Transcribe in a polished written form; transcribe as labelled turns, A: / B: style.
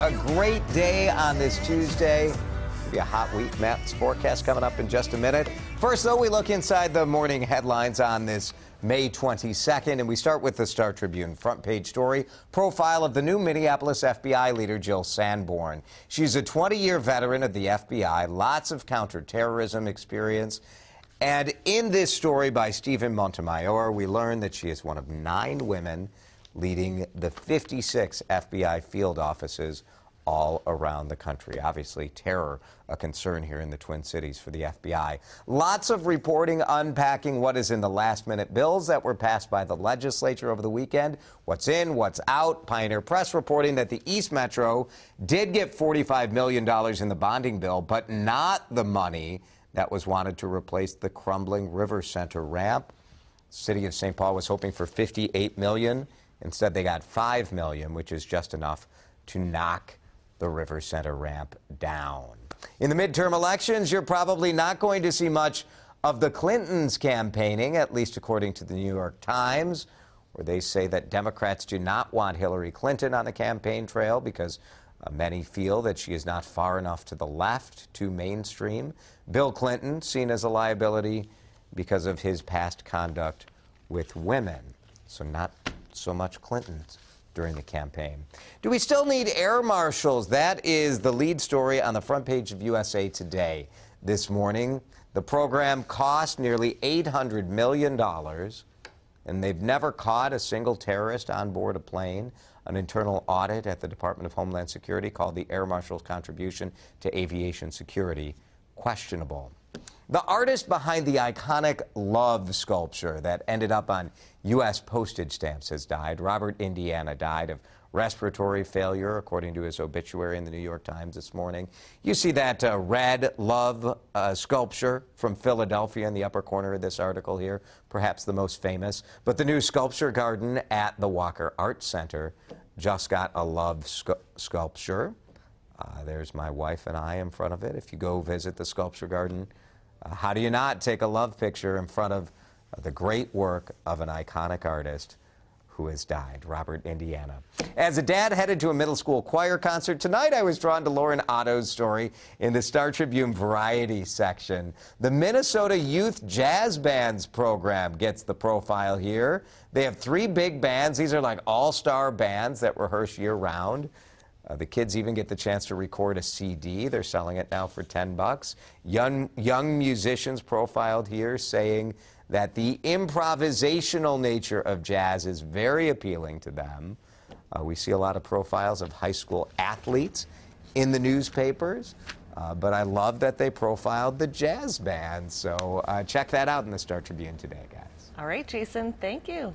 A: A great day on this Tuesday. It'll be a hot week. Matt's forecast coming up in just a minute. First, though, we look inside the morning headlines on this May 22nd, and we start with the Star Tribune front page story, profile of the new Minneapolis FBI leader, Jill Sanborn. She's a 20-year veteran of the FBI, lots of counterterrorism experience. And in this story by Stephen Montemayor, we learn that she is one of 9 women leading the 56 FBI field offices all around the country. Obviously, terror, a concern here in the Twin Cities for the FBI. Lots of reporting unpacking what is in the last-minute bills that were passed by the legislature over the weekend. What's in, what's out. Pioneer Press reporting that the East Metro did get $45 million in the bonding bill, but not the money that was wanted to replace the crumbling River Center ramp. The city of St. Paul was hoping for $58 million. Instead, they got $5 million, which is just enough to knock the River Center ramp down. In the midterm elections, you're probably not going to see much of the Clintons campaigning, at least according to the New York Times, where they say that Democrats do not want Hillary Clinton on the campaign trail because many feel that she is not far enough to the left, too mainstream. Bill Clinton, seen as a liability because of his past conduct with women. So not so much Clintons during the campaign. Do we still need air marshals? That is the lead story on the front page of USA Today this morning. The program cost nearly $800 million, and they've never caught a single terrorist on board a plane. An internal audit at the Department of Homeland Security called the air marshal's contribution to aviation security questionable. The artist behind the iconic love sculpture that ended up on U.S. postage stamps has died. Robert Indiana died of respiratory failure, according to his obituary in the New York Times this morning. You see that red love sculpture from Philadelphia in the upper corner of this article here, perhaps the most famous. But the new sculpture garden at the Walker Art Center just got a love sculpture. There's my wife and I in front of it. If you go visit the sculpture garden, how do you not take a love picture in front of the great work of an iconic artist who has died, Robert Indiana? As a dad headed to a middle school choir concert tonight, I was drawn to Lauren Otto's story in the Star Tribune Variety section. The Minnesota Youth Jazz Bands program gets the profile here. They have 3 big bands. These are like all-star bands that rehearse year-round. The kids even get the chance to record a CD. They're selling it now for $10. Young musicians profiled here saying that the improvisational nature of jazz is very appealing to them. We see a lot of profiles of high school athletes in the newspapers, but I love that they profiled the jazz band. So check that out in the Star Tribune today, guys.
B: All right, Jason, thank you.